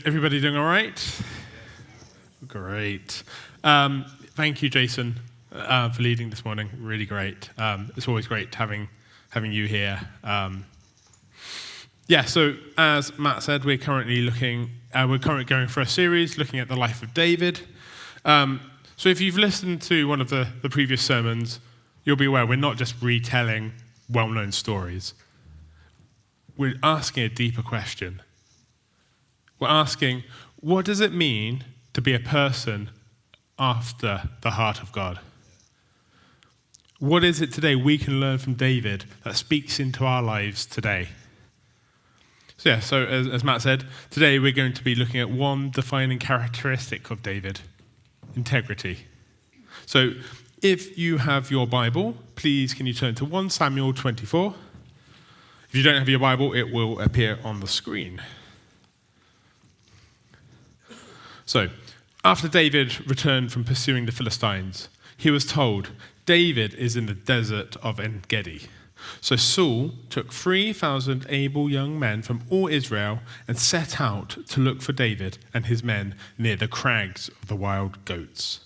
Everybody doing all right? Great. Thank you, Jason, for leading this morning. Really great. It's always great having you here. So as Matt said, we're currently going for a series looking at the life of David. So if you've listened to one of the previous sermons, you'll be aware we're not just retelling well-known stories. We're asking a deeper question. We're asking, what does it mean to be a person after the heart of God? What is it today we can learn from David that speaks into our lives today? So as Matt said, today we're going to be looking at one defining characteristic of David: integrity. So if you have your Bible, please can you turn to 1 Samuel 24? If you don't have your Bible, it will appear on the screen. So, after David returned from pursuing the Philistines, he was told, David is in the desert of En-Gedi. So Saul took 3,000 able young men from all Israel and set out to look for David and his men near the crags of the wild goats.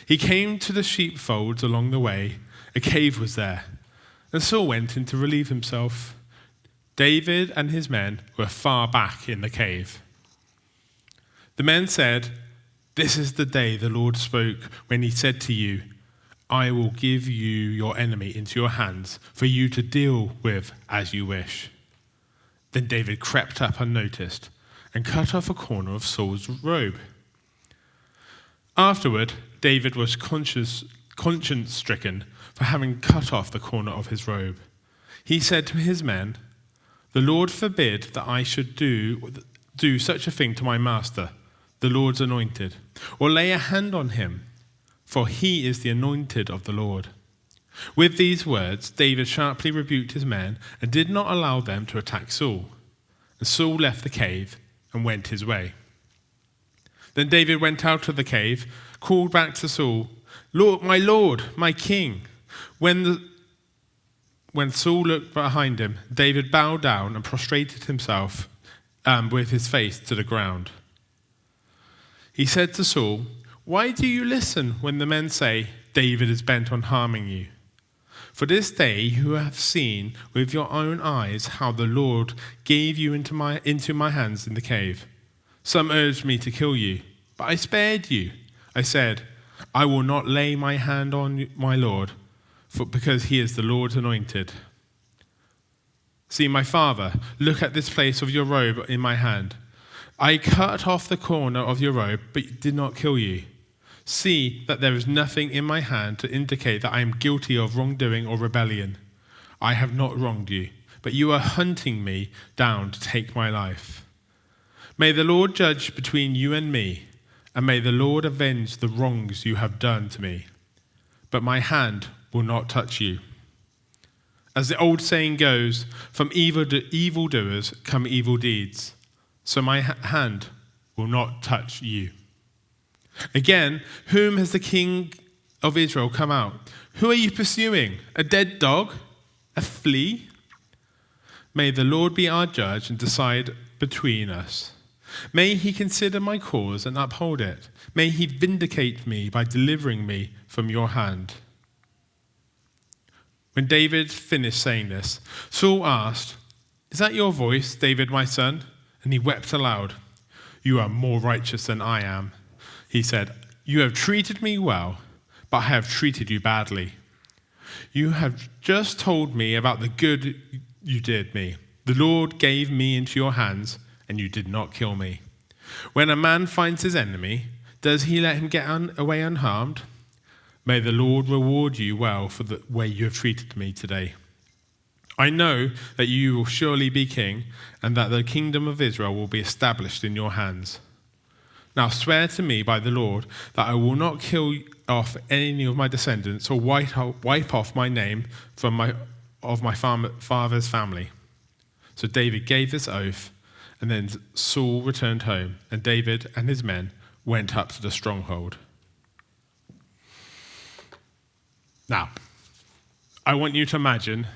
He came to the sheepfolds along the way. A cave was there, and Saul went in to relieve himself. David and his men were far back in the cave. The men said, "This is the day the Lord spoke when he said to you, I will give you your enemy into your hands for you to deal with as you wish." Then David crept up unnoticed and cut off a corner of Saul's robe. Afterward, David was conscience-stricken for having cut off the corner of his robe. He said to his men, "The Lord forbid that I should do such a thing to my master, the Lord's anointed, or lay a hand on him, for he is the anointed of the Lord." With these words, David sharply rebuked his men and did not allow them to attack Saul. And Saul left the cave and went his way. Then David went out of the cave, called back to Saul, Lord, my king." When Saul looked behind him, David bowed down and prostrated himself with his face to the ground. He said to Saul, "Why do you listen when the men say, 'David is bent on harming you'? For this day you have seen with your own eyes how the Lord gave you into my hands in the cave. Some urged me to kill you, but I spared you. I said, 'I will not lay my hand on my Lord, because he is the Lord's anointed.' See, my father, look at this place of your robe in my hand. I cut off the corner of your robe, but did not kill you. See that there is nothing in my hand to indicate that I am guilty of wrongdoing or rebellion. I have not wronged you, but you are hunting me down to take my life. May the Lord judge between you and me, and may the Lord avenge the wrongs you have done to me. But my hand will not touch you. As the old saying goes, from evildoers come evil deeds. So my hand will not touch you." Again, whom has the king of Israel come out? Who are you pursuing? A dead dog? A flea? May the Lord be our judge and decide between us. May he consider my cause and uphold it. May he vindicate me by delivering me from your hand. When David finished saying this, Saul asked, "Is that your voice, David, my son?" And he wept aloud. "You are more righteous than I am," he said. "You have treated me well, but I have treated you badly. You have just told me about the good you did me. The Lord gave me into your hands, and you did not kill me. When a man finds his enemy, does he let him get away unharmed? May the Lord reward you well for the way you have treated me today. I know that you will surely be king, and that the kingdom of Israel will be established in your hands. Now swear to me by the Lord that I will not kill off any of my descendants or wipe off my name from my father's family." So David gave this oath, and then Saul returned home, and David and his men went up to the stronghold. Now, I want you to imagine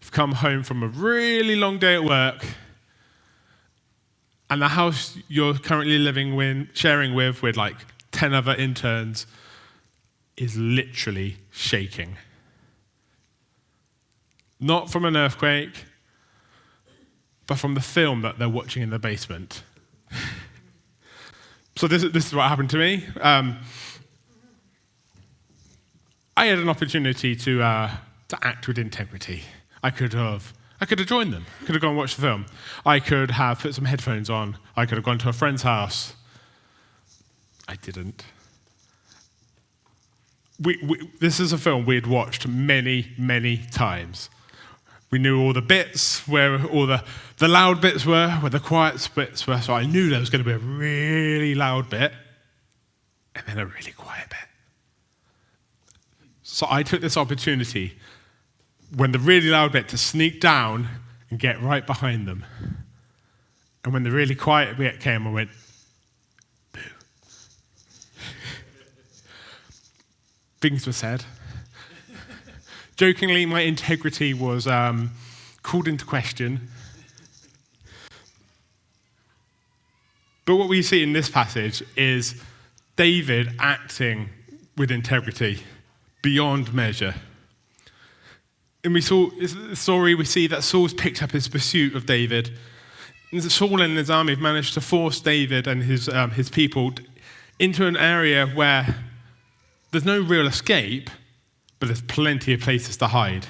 you've come home from a really long day at work, and the house you're currently living with, sharing with like 10 other interns, is literally shaking. Not from an earthquake, but from the film that they're watching in the basement. So this is what happened to me. I had an opportunity to act with integrity. I could have joined them. I could have gone and watched the film. I could have put some headphones on. I could have gone to a friend's house. I didn't. This is a film we'd watched many, many times. We knew all the bits, where all the loud bits were, where the quiet bits were, so I knew there was going to be a really loud bit and then a really quiet bit. So I took this opportunity, when the really loud bit, to sneak down and get right behind them. And when the really quiet bit came, I went, boo. Things were said. Jokingly, my integrity was called into question. But what we see in this passage is David acting with integrity beyond measure. And we saw the story, we see that Saul's picked up his pursuit of David. And Saul and his army have managed to force David and his people into an area where there's no real escape, but there's plenty of places to hide.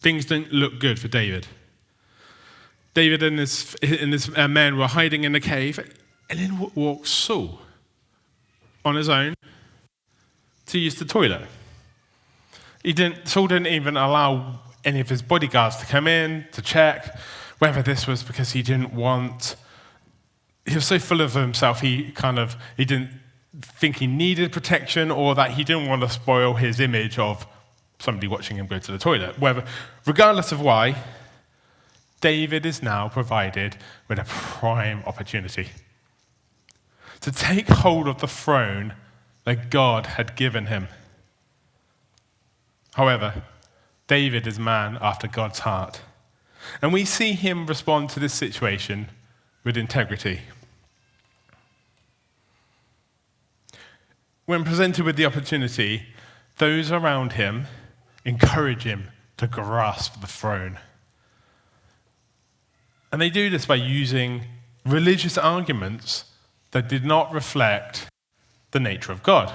Things don't look good for David. David and his men were hiding in a cave, and in walks Saul on his own to use the toilet. Saul didn't even allow any of his bodyguards to come in to check, whether this was because he was so full of himself, he didn't think he needed protection, or that he didn't want to spoil his image of somebody watching him go to the toilet. Regardless of why, David is now provided with a prime opportunity to take hold of the throne that God had given him. However, David is a man after God's heart, and we see him respond to this situation with integrity. When presented with the opportunity, those around him encourage him to grasp the throne. And they do this by using religious arguments that did not reflect the nature of God.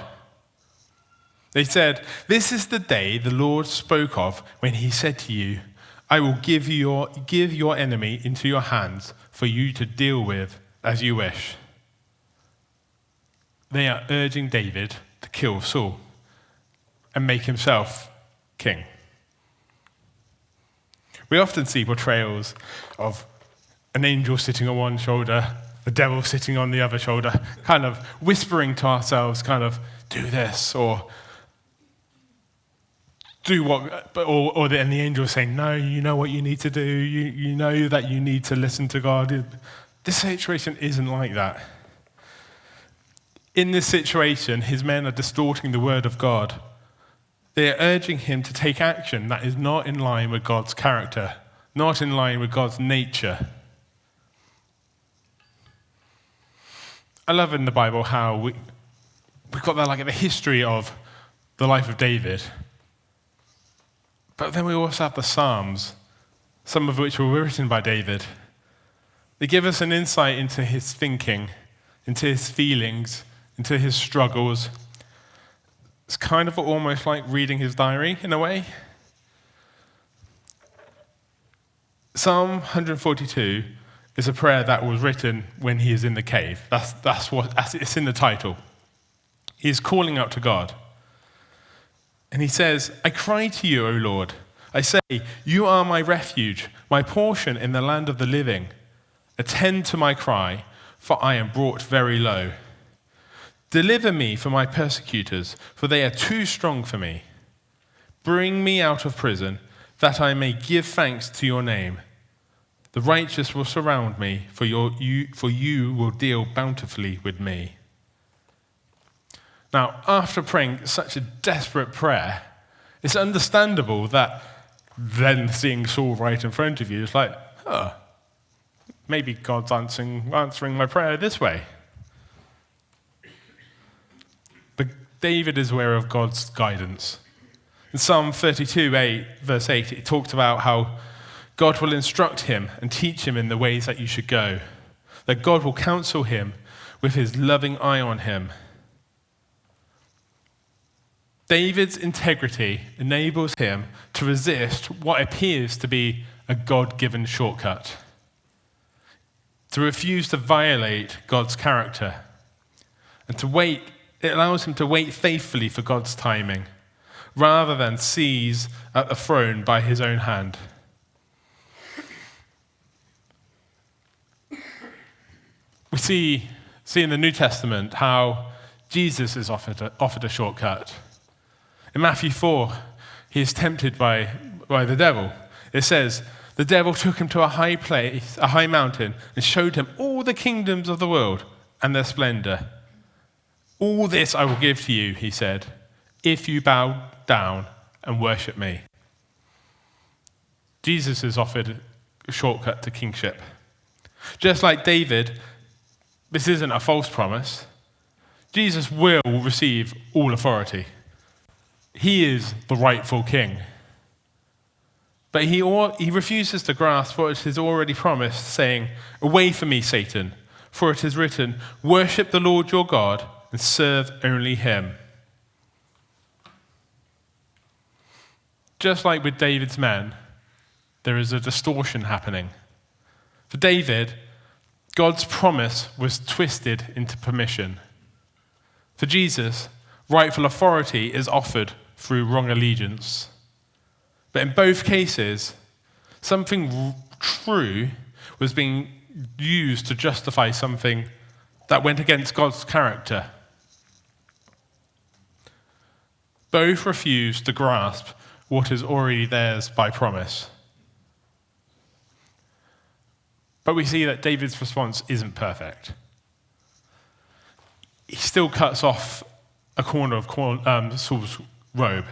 They said, "This is the day the Lord spoke of when he said to you, I will give your enemy into your hands for you to deal with as you wish." They are urging David to kill Saul and make himself king. We often see portrayals of an angel sitting on one shoulder, the devil sitting on the other shoulder, kind of whispering to ourselves, kind of, do this, or do what, and the angel saying, no, you know what you need to do, you know that you need to listen to God. This situation isn't like that. In this situation, his men are distorting the word of God. They are urging him to take action that is not in line with God's character, not in line with God's nature. I love in the Bible how we've got the history of the life of David. But then we also have the Psalms, some of which were written by David. They give us an insight into his thinking, into his feelings, into his struggles. It's kind of almost like reading his diary in a way. Psalm 142 is a prayer that was written when he is in the cave. That's what it's in the title. He is calling out to God. And he says, I cry to you, O Lord. I say, you are my refuge, my portion in the land of the living. Attend to my cry, for I am brought very low. Deliver me from my persecutors, for they are too strong for me. Bring me out of prison, that I may give thanks to your name. The righteous will surround me, for you will deal bountifully with me. Now, after praying such a desperate prayer, it's understandable that then seeing Saul right in front of you is like, maybe God's answering my prayer this way. But David is aware of God's guidance. In Psalm 32, verse 8, it talks about how God will instruct him and teach him in the ways that you should go. That God will counsel him with his loving eye on him. David's integrity enables him to resist what appears to be a God-given shortcut. To refuse to violate God's character. And to wait, it allows him to wait faithfully for God's timing, rather than seize at the throne by his own hand. We see in the New Testament how Jesus is offered a shortcut. In Matthew 4, he is tempted by the devil. It says, the devil took him to a high place, a high mountain, and showed him all the kingdoms of the world and their splendor. All this I will give to you, he said, if you bow down and worship me. Jesus is offered a shortcut to kingship. Just like David, this isn't a false promise. Jesus will receive all authority. He is the rightful king. But he refuses to grasp what is already promised, saying, away from me, Satan, for it is written, worship the Lord your God and serve only him. Just like with David's men, there is a distortion happening. For David, God's promise was twisted into permission. For Jesus, rightful authority is offered through wrong allegiance. But in both cases, something true was being used to justify something that went against God's character. Both refused to grasp what is already theirs by promise. But we see that David's response isn't perfect. He still cuts off a corner of Saul's robe.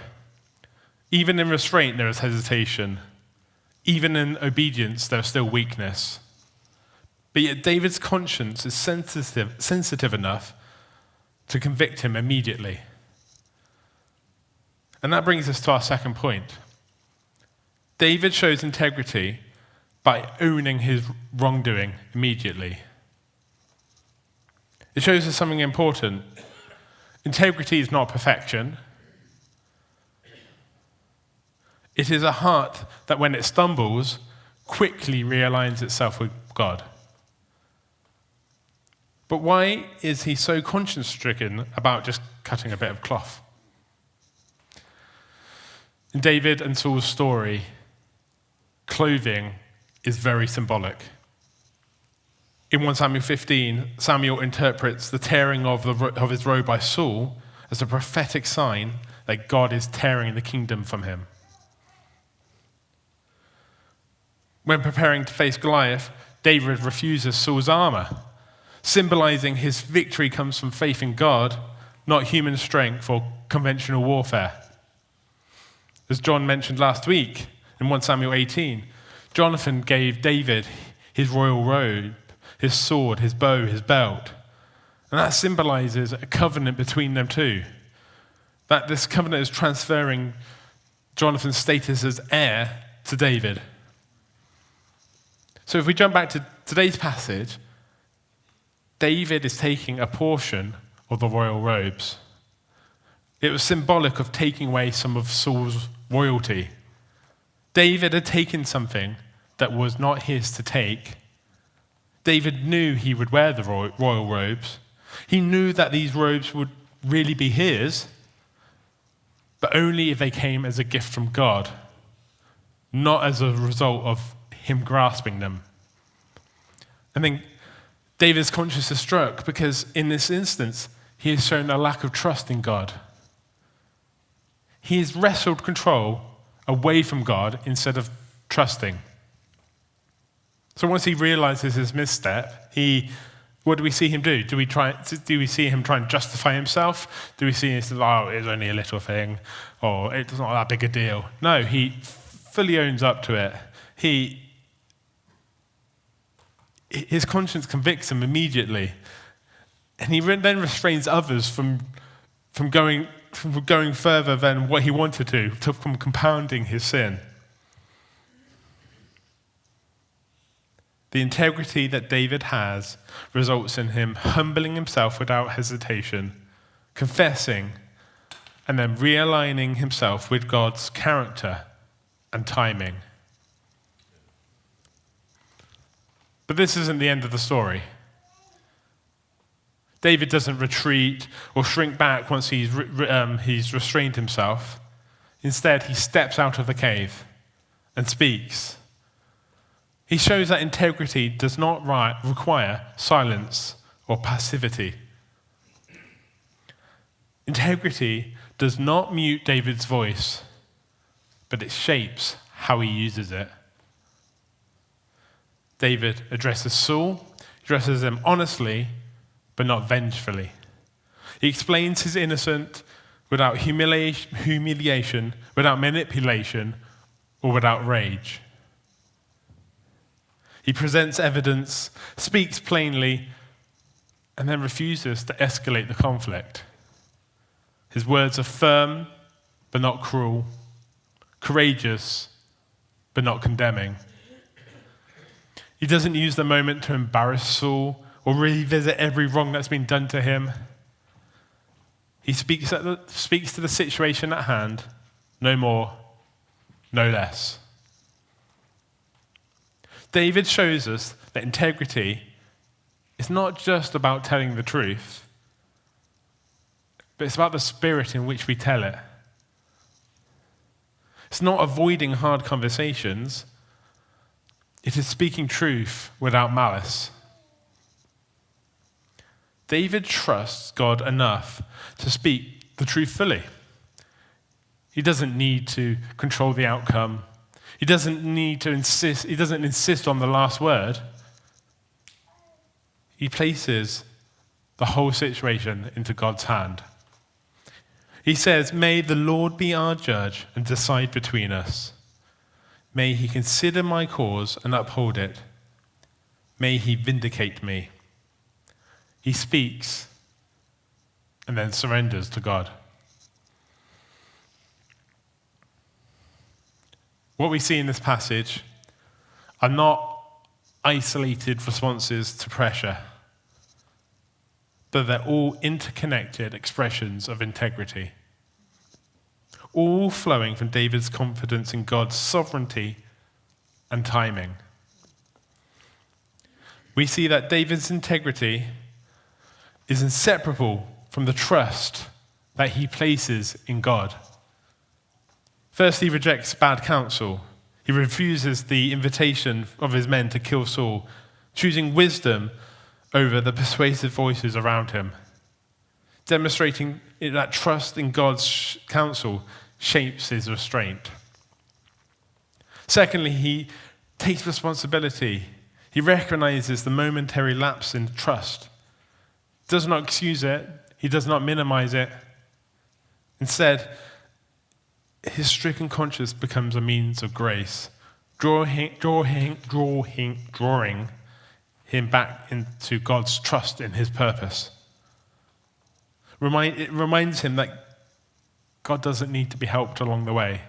Even in restraint, there is hesitation. Even in obedience, there is still weakness. But yet David's conscience is sensitive enough to convict him immediately. And that brings us to our second point. David shows integrity by owning his wrongdoing immediately. It shows us something important. Integrity is not perfection. It is a heart that when it stumbles, quickly realigns itself with God. But why is he so conscience-stricken about just cutting a bit of cloth? In David and Saul's story, clothing is very symbolic. In 1 Samuel 15, Samuel interprets the tearing of his robe by Saul as a prophetic sign that God is tearing the kingdom from him. When preparing to face Goliath, David refuses Saul's armor, symbolizing his victory comes from faith in God, not human strength or conventional warfare. As John mentioned last week in 1 Samuel 18, Jonathan gave David his royal robe, his sword, his bow, his belt. And that symbolizes a covenant between them two. That this covenant is transferring Jonathan's status as heir to David. So if we jump back to today's passage, David is taking a portion of the royal robes. It was symbolic of taking away some of Saul's royalty. David had taken something that was not his to take. David knew he would wear the royal robes. He knew that these robes would really be his, but only if they came as a gift from God, not as a result of him grasping them. I think David's conscience is struck because in this instance, he has shown a lack of trust in God. He has wrestled control away from God instead of trusting. So once he realizes his misstep, what do we see him do? Do we see him try and justify himself? Do we see him say, oh, it's only a little thing, or it's not that big a deal? No, he fully owns up to it. his conscience convicts him immediately. And he then restrains others from going further than what he wanted to from compounding his sin. The integrity that David has results in him humbling himself without hesitation, confessing, and then realigning himself with God's character and timing. But this isn't the end of the story. David doesn't retreat or shrink back once he's restrained himself. Instead, he steps out of the cave and speaks. He shows that integrity does not require silence or passivity. Integrity does not mute David's voice, but it shapes how he uses it. David addresses Saul, addresses him honestly, but not vengefully. He explains his innocence without humiliation, without manipulation, or without rage. He presents evidence, speaks plainly, and then refuses to escalate the conflict. His words are firm, but not cruel, courageous, but not condemning. He doesn't use the moment to embarrass Saul or revisit every wrong that's been done to him. He speaks to the situation at hand, no more, no less. David shows us that integrity is not just about telling the truth, but it's about the spirit in which we tell it. It's not avoiding hard conversations. It is speaking truth without malice. David trusts God enough to speak the truth fully. He doesn't need to control the outcome. He doesn't insist on the last word. He places the whole situation into God's hand. He says, "May the Lord be our judge and decide between us. May he consider my cause and uphold it. May he vindicate me." He speaks and then surrenders to God. What we see in this passage are not isolated responses to pressure, but they're all interconnected expressions of integrity, all flowing from David's confidence in God's sovereignty and timing. We see that David's integrity is inseparable from the trust that he places in God. First, he rejects bad counsel. He refuses the invitation of his men to kill Saul, choosing wisdom over the persuasive voices around him, demonstrating that trust in God's counsel shapes his restraint. Secondly, he takes responsibility. He recognizes the momentary lapse in trust, does not excuse it, he does not minimize it. Instead, his stricken conscience becomes a means of grace, drawing him back into God's trust in his purpose. It reminds him that God doesn't need to be helped along the way.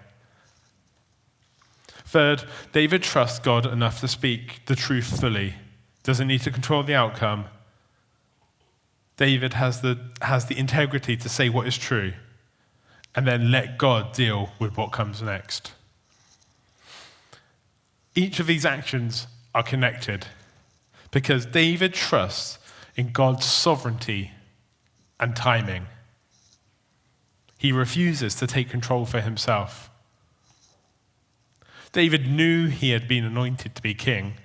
Third, David trusts God enough to speak the truth fully, doesn't need to control the outcome. David has the integrity to say what is true, and then let God deal with what comes next. Each of these actions are connected because David trusts in God's sovereignty and timing. He refuses to take control for himself. David knew he had been anointed to be king,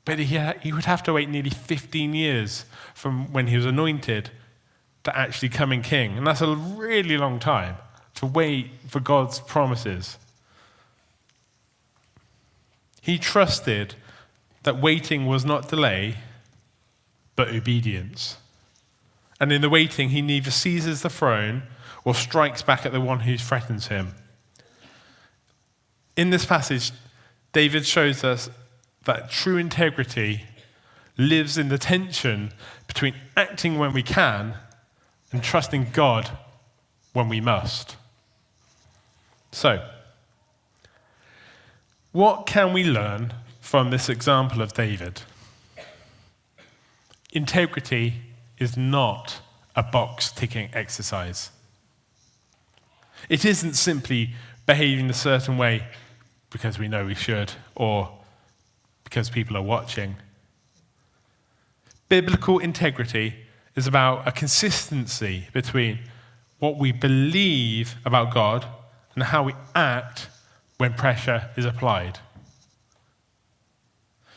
but he would have to wait nearly 15 years from when he was anointed to actually coming king. And that's a really long time to wait for God's promises. He trusted that waiting was not delay, but obedience. And in the waiting, he neither seizes the throne or strikes back at the one who threatens him. In this passage, David shows us that true integrity lives in the tension between acting when we can and trusting God when we must. So, what can we learn from this example of David? Integrity is not a box-ticking exercise. It isn't simply behaving a certain way because we know we should or because people are watching. Biblical integrity is about a consistency between what we believe about God and how we act when pressure is applied.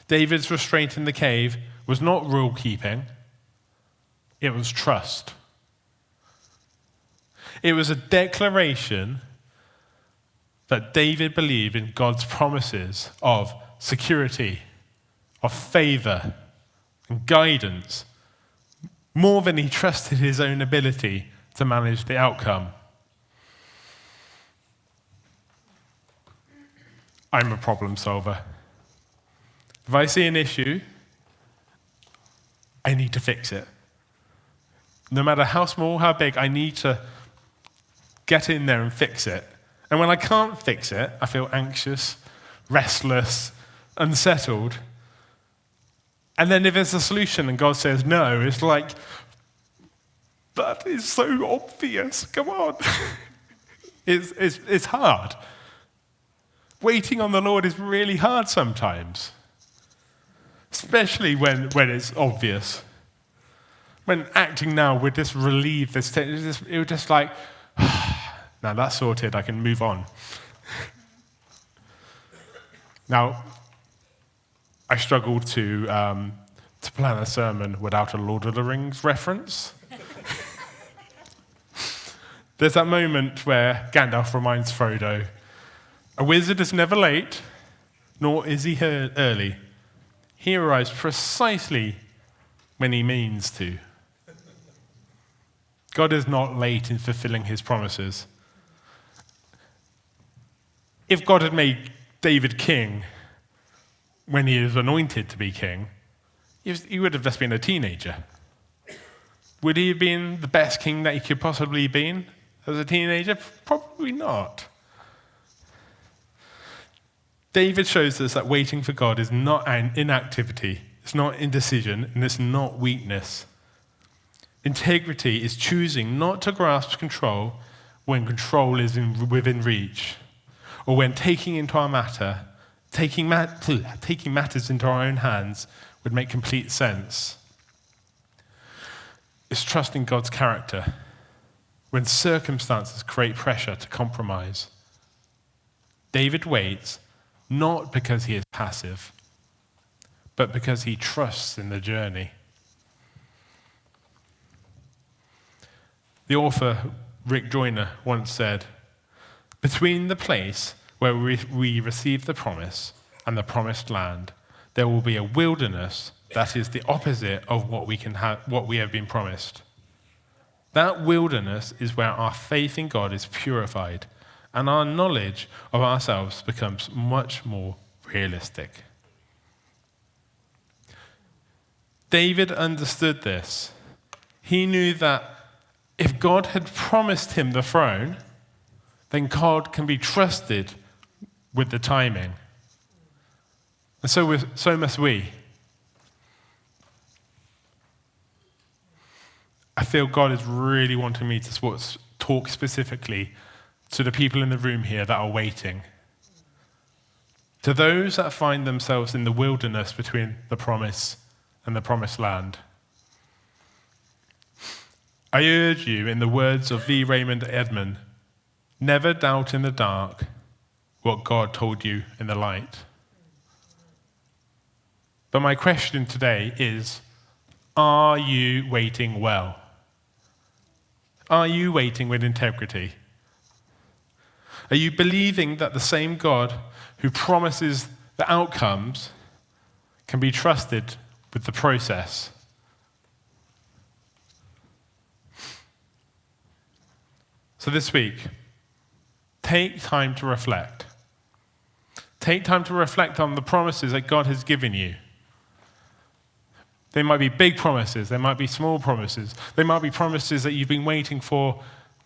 David's restraint in the cave was not rule-keeping, it was trust. It was a declaration that David believed in God's promises of security, of favor, and guidance, more than he trusted his own ability to manage the outcome. I'm a problem solver. If I see an issue, I need to fix it. No matter how small, how big, I need to get in there and fix it. And when I can't fix it, I feel anxious, restless, unsettled. And then if there's a solution and God says no, it's like, that is so obvious, come on. It's hard. Waiting on the Lord is really hard sometimes, especially when it's obvious. When acting now would just relieve this, it would just like, now that's sorted, I can move on. Now, I struggled to plan a sermon without a Lord of the Rings reference. There's that moment where Gandalf reminds Frodo, a wizard is never late, nor is he early. He arrives precisely when he means to. God is not late in fulfilling his promises. If God had made David king when he was anointed to be king, he would have just been a teenager. Would he have been the best king that he could possibly have been as a teenager? Probably not. David shows us that waiting for God is not an inactivity, it's not indecision, and it's not weakness. Integrity is choosing not to grasp control when control is within reach, or when taking matters into our own hands would make complete sense. It's trusting God's character when circumstances create pressure to compromise. David waits not because he is passive, but because he trusts in the journey. The author Rick Joyner once said, "Between the place where we receive the promise and the promised land, there will be a wilderness that is the opposite of what we have been promised. That wilderness is where our faith in God is purified and our knowledge of ourselves becomes much more realistic." David understood this. He knew that if God had promised him the throne, then God can be trusted with the timing. And so must we. I feel God is really wanting me to talk specifically to the people in the room here that are waiting. To those that find themselves in the wilderness between the promise and the promised land. I urge you, in the words of V. Raymond Edman, never doubt in the dark what God told you in the light. But my question today is, are you waiting well? Are you waiting with integrity? Are you believing that the same God who promises the outcomes can be trusted with the process? So this week, take time to reflect. Take time to reflect on the promises that God has given you. They might be big promises. They might be small promises. They might be promises that you've been waiting for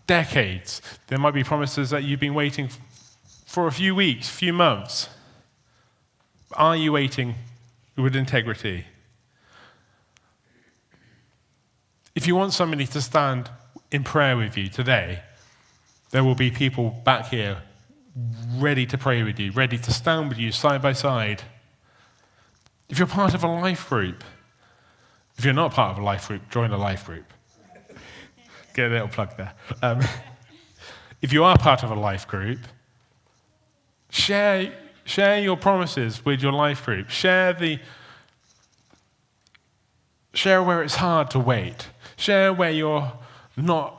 decades. There might be promises that you've been waiting for a few weeks, few months. Are you waiting with integrity? If you want somebody to stand in prayer with you today, there will be people back here ready to pray with you, ready to stand with you side by side. If you're part of a life group, if you're not part of a life group, join a life group. Get a little plug there. If you are part of a life group, share your promises with your life group. Share where it's hard to wait. Share where you're not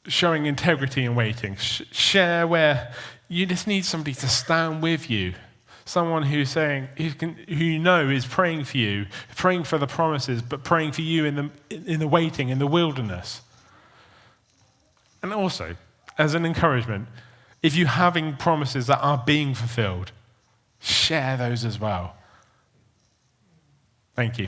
showing integrity in waiting. Share where you just need somebody to stand with you. Someone who you know is praying for you, praying for the promises, but praying for you in the waiting, in the wilderness. And also, as an encouragement, if you're having promises that are being fulfilled, share those as well. Thank you.